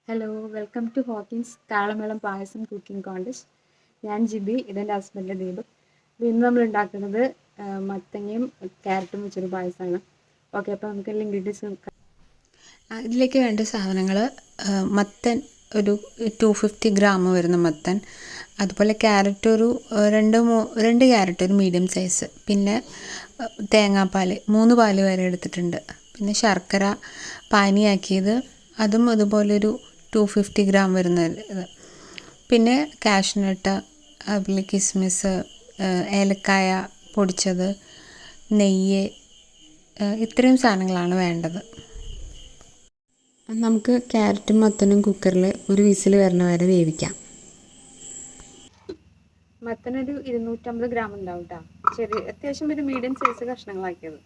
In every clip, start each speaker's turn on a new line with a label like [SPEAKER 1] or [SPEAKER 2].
[SPEAKER 1] Hello, welcome to Hawkins Thalamelam Payasam cooking contest. ഞാൻ ജിബി, ഇതെൻ്റെ husband Deepak. ഇന്ന് നമ്മൾ ഉണ്ടാക്കുന്നത് മത്തങ്ങയും ക്യാരറ്റും വെച്ചൊരു പായസമാണ്. ഓക്കെ, അപ്പോൾ നമുക്ക് എല്ലാം ഇൻഗ്രീഡിയൻസ് നോക്കാം.
[SPEAKER 2] ഇതിലേക്ക് വേണ്ട സാധനങ്ങൾ മത്തൻ ഒരു 250 ഗ്രാം വരുന്ന മത്തൻ, അതുപോലെ ക്യാരറ്റ് ഒരു രണ്ട് ക്യാരറ്റ് ഒരു മീഡിയം സൈസ്, പിന്നെ തേങ്ങാപ്പാൽ 3 പാൽ വരെ എടുത്തിട്ടുണ്ട്, പിന്നെ ശർക്കര പാനിയാക്കിയത് അതും അതുപോലൊരു 250 ഗ്രാം വരുന്ന ഇത്, പിന്നെ കാഷ്നട്ട്, അതുപോലെ കിസ്മിസ്, ഏലക്കായ പൊടിച്ചത്, നെയ്യ്, ഇത്രയും സാധനങ്ങളാണ് വേണ്ടത്. നമുക്ക് ക്യാരറ്റും മത്തനും കുക്കറിൽ ഒരു വിസിൽ വരണ വരെ വേവിക്കാം.
[SPEAKER 1] മത്തനൊരു 250 ഗ്രാം ഉണ്ടാവും കേട്ടോ. അത്യാവശ്യം ഒരു മീഡിയം സൈസ് കഷ്ണങ്ങളാക്കിയത്.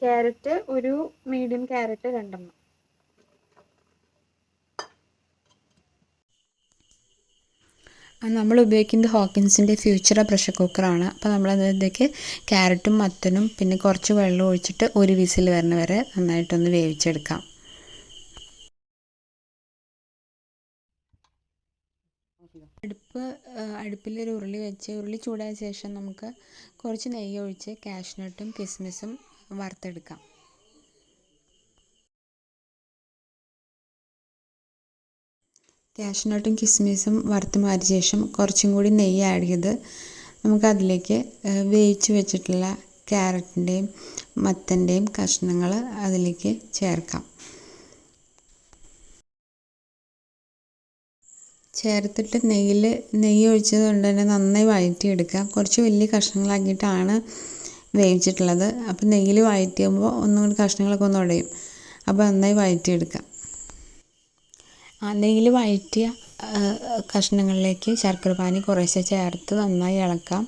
[SPEAKER 1] ക്യാരറ്റ് ഒരു മീഡിയം ക്യാരറ്റ് 2 എണ്ണം.
[SPEAKER 2] നമ്മൾ ഉപയോഗിക്കുന്നത് ഹോക്കിൻസിൻ്റെ ഫ്യൂച്ചറ പ്രഷർ കുക്കറാണ്. അപ്പോൾ നമ്മളതിലേക്ക് ക്യാരറ്റും മത്തനും പിന്നെ കുറച്ച് വെള്ളം ഒഴിച്ചിട്ട് ഒരു വിസിൽ വരണ വരെ നന്നായിട്ടൊന്ന് വേവിച്ചെടുക്കാം. അടുപ്പിലൊരു ഉരുളി വെച്ച് ഉരുളി ചൂടായ ശേഷം നമുക്ക് കുറച്ച് നെയ്യ് ഒഴിച്ച് കാഷ്നട്ടും കിസ്മിസും വറുത്തെടുക്കാം. കാഷ്നട്ടും കിസ്മിസും വറുത്ത് മാറ്റിയ ശേഷം കുറച്ചും കൂടി നെയ്യ് ആഡ് ചെയ്ത് നമുക്കതിലേക്ക് വേവിച്ച് വെച്ചിട്ടുള്ള ക്യാരറ്റിൻ്റെയും മത്തൻ്റെയും കഷ്ണങ്ങൾ അതിലേക്ക് ചേർക്കാം. ചേർത്തിട്ട് നെയ്യ് ഒഴിച്ചത് കൊണ്ട് തന്നെ നന്നായി വഴറ്റിയെടുക്കുക. കുറച്ച് വലിയ കഷ്ണങ്ങളാക്കിയിട്ടാണ് വേവിച്ചിട്ടുള്ളത്. അപ്പോൾ നെയ്യിൽ വഴറ്റിയുമ്പോൾ ഒന്നും കൂടി കഷ്ണങ്ങളൊക്കെ ഒന്ന് ഉടയും. അപ്പോൾ നന്നായി വഴറ്റിയെടുക്കുക. നെയ്യിൽ വഴറ്റിയ കഷ്ണങ്ങളിലേക്ക് ശർക്കര പാനി കുറേശ്ശെ ചേർത്ത് നന്നായി ഇളക്കാം.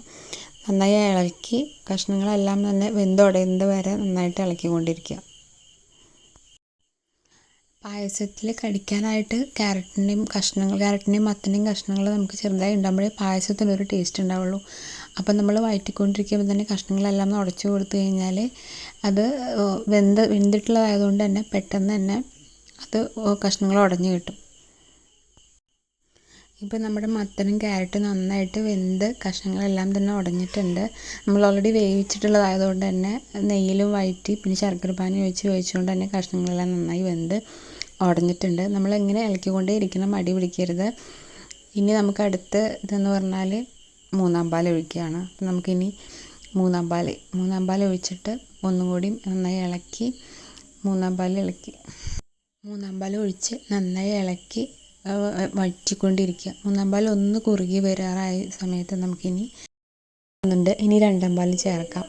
[SPEAKER 2] നന്നായി ഇളക്കി കഷ്ണങ്ങളെല്ലാം തന്നെ വെന്തുടയുന്നത് വരെ നന്നായിട്ട് ഇളക്കിക്കൊണ്ടിരിക്കുക. പായസത്തിൽ കടിക്കാനായിട്ട് ക്യാരറ്റിൻ്റെയും മത്തൻ്റെയും കഷ്ണങ്ങൾ നമുക്ക് ചെറുതായി ഉണ്ടാകുമ്പോഴേ പായസത്തിനൊരു ടേസ്റ്റ് ഉണ്ടാവുള്ളൂ. അപ്പം നമ്മൾ വഴറ്റിക്കൊണ്ടിരിക്കുമ്പോൾ തന്നെ കഷ്ണങ്ങളെല്ലാം ഉടച്ചു കൊടുത്തു കഴിഞ്ഞാൽ അത് വെന്തിട്ടുള്ളതായതുകൊണ്ട് തന്നെ പെട്ടെന്ന് തന്നെ അത് കഷ്ണങ്ങൾ ഉടഞ്ഞു കിട്ടും. ഇപ്പം നമ്മുടെ മത്തനും ക്യാരറ്റും നന്നായിട്ട് വെന്ത് കഷ്ണങ്ങളെല്ലാം തന്നെ ഉടഞ്ഞിട്ടുണ്ട്. നമ്മൾ ഓൾറെഡി വേവിച്ചിട്ടുള്ളതായതുകൊണ്ട് തന്നെ നെയ്യിലും വഴറ്റി പിന്നെ ശർക്കര പാനി വേവിച്ചുകൊണ്ട് തന്നെ കഷ്ണങ്ങളെല്ലാം നന്നായി വെന്ത് ഉടഞ്ഞിട്ടുണ്ട്. നമ്മളിങ്ങനെ ഇളക്കിക്കൊണ്ടേ ഇരിക്കണം, അടി പിടിക്കരുത്. ഇനി നമുക്ക് അടുത്ത് ഇതെന്ന് പറഞ്ഞാൽ 3-ാം പാൽ ഒഴിക്കുകയാണ്. അപ്പം നമുക്കിനി 3-ാം പാൽ ഒഴിച്ചിട്ട് ഒന്നും കൂടി നന്നായി ഇളക്കി 3-ാം പാൽ ഒഴിച്ച് നന്നായി ഇളക്കി വഴറ്റിക്കൊണ്ടിരിക്കുക. 3-ാം പാൽ ഒന്ന് കുറുകി വരാറായ സമയത്ത് നമുക്കിനി 2-ാം പാൽ ചേർക്കാം.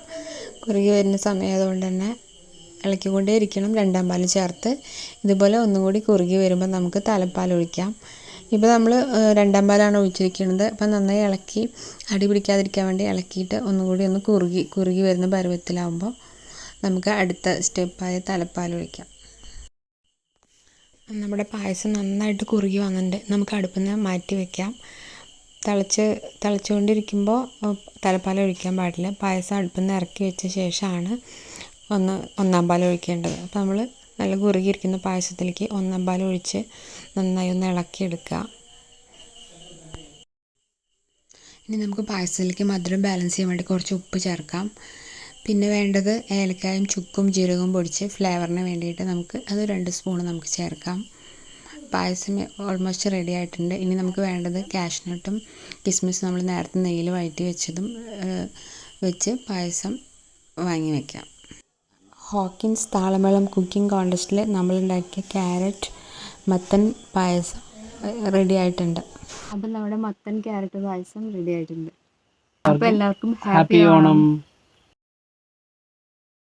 [SPEAKER 2] കുറുകി വരുന്ന സമയമായതുകൊണ്ട് തന്നെ ഇളക്കിക്കൊണ്ടേ ഇരിക്കണം. 2-ാം പാൽ ചേർത്ത് ഇതുപോലെ ഒന്നും കൂടി കുറുകി വരുമ്പോൾ നമുക്ക് തലപ്പാൽ ഒഴിക്കാം. ഇപ്പോൾ നമ്മൾ 2-ാം പാലാണ് ഒഴിച്ചിരിക്കുന്നത്. അപ്പം നന്നായി ഇളക്കി അടി പിടിക്കാതിരിക്കാൻ വേണ്ടി ഇളക്കിയിട്ട് ഒന്നും കൂടി ഒന്ന് കുറുകി വരുന്ന പരുവത്തിലാവുമ്പോൾ നമുക്ക് അടുത്ത സ്റ്റെപ്പായ തലപ്പാൽ ഒഴിക്കാം. നമ്മുടെ പായസം നന്നായിട്ട് കുറുകി വന്നിട്ടുണ്ട്. നമുക്ക് അടുപ്പിൽ നിന്ന് മാറ്റി വയ്ക്കാം. തിളച്ചുകൊണ്ടിരിക്കുമ്പോൾ തലപ്പാൽ ഒഴിക്കാൻ പാടില്ല. പായസം അടുപ്പിൽ നിന്ന് ഇറക്കി വെച്ച ശേഷമാണ് 1-ാം പാൽ ഒഴിക്കേണ്ടത്. അപ്പോൾ നമ്മൾ നല്ല കുറുകിയിരിക്കുന്ന പായസത്തിലേക്ക് 1-ാം പാൽ ഒഴിച്ച് നന്നായി ഒന്ന് ഇളക്കിയെടുക്കുക. ഇനി നമുക്ക് പായസത്തിലേക്ക് മധുരം ബാലൻസ് ചെയ്യാൻ വേണ്ടി കുറച്ച് ഉപ്പ് ചേർക്കാം. പിന്നെ വേണ്ടത് ഏലക്കായും ചുക്കും ജീരകവും പൊടിച്ച് ഫ്ലേവറിന് വേണ്ടിയിട്ട് നമുക്ക് അത് 2 സ്പൂൺ നമുക്ക് ചേർക്കാം. പായസം ഓൾമോസ്റ്റ് റെഡി ആയിട്ടുണ്ട്. ഇനി നമുക്ക് വേണ്ടത് കാഷ്നട്ടും കിസ്മിസും നമ്മൾ നേരത്തെ നെയ്യിൽ വഴറ്റി വെച്ചതും വെച്ച് പായസം വാങ്ങി വയ്ക്കാം. ഹോക്കിൻസ് താളമേളം കുക്കിംഗ് കോൺടെസ്റ്റിൽ നമ്മളുണ്ടാക്കിയ ക്യാരറ്റ് മത്തൻ പായസം റെഡി ആയിട്ടുണ്ട്.
[SPEAKER 1] അപ്പം നമ്മുടെ മത്തൻ ക്യാരറ്റ് പായസം റെഡി ആയിട്ടുണ്ട്. അപ്പോൾ എല്ലാവർക്കും ഹാപ്പി ഓണം.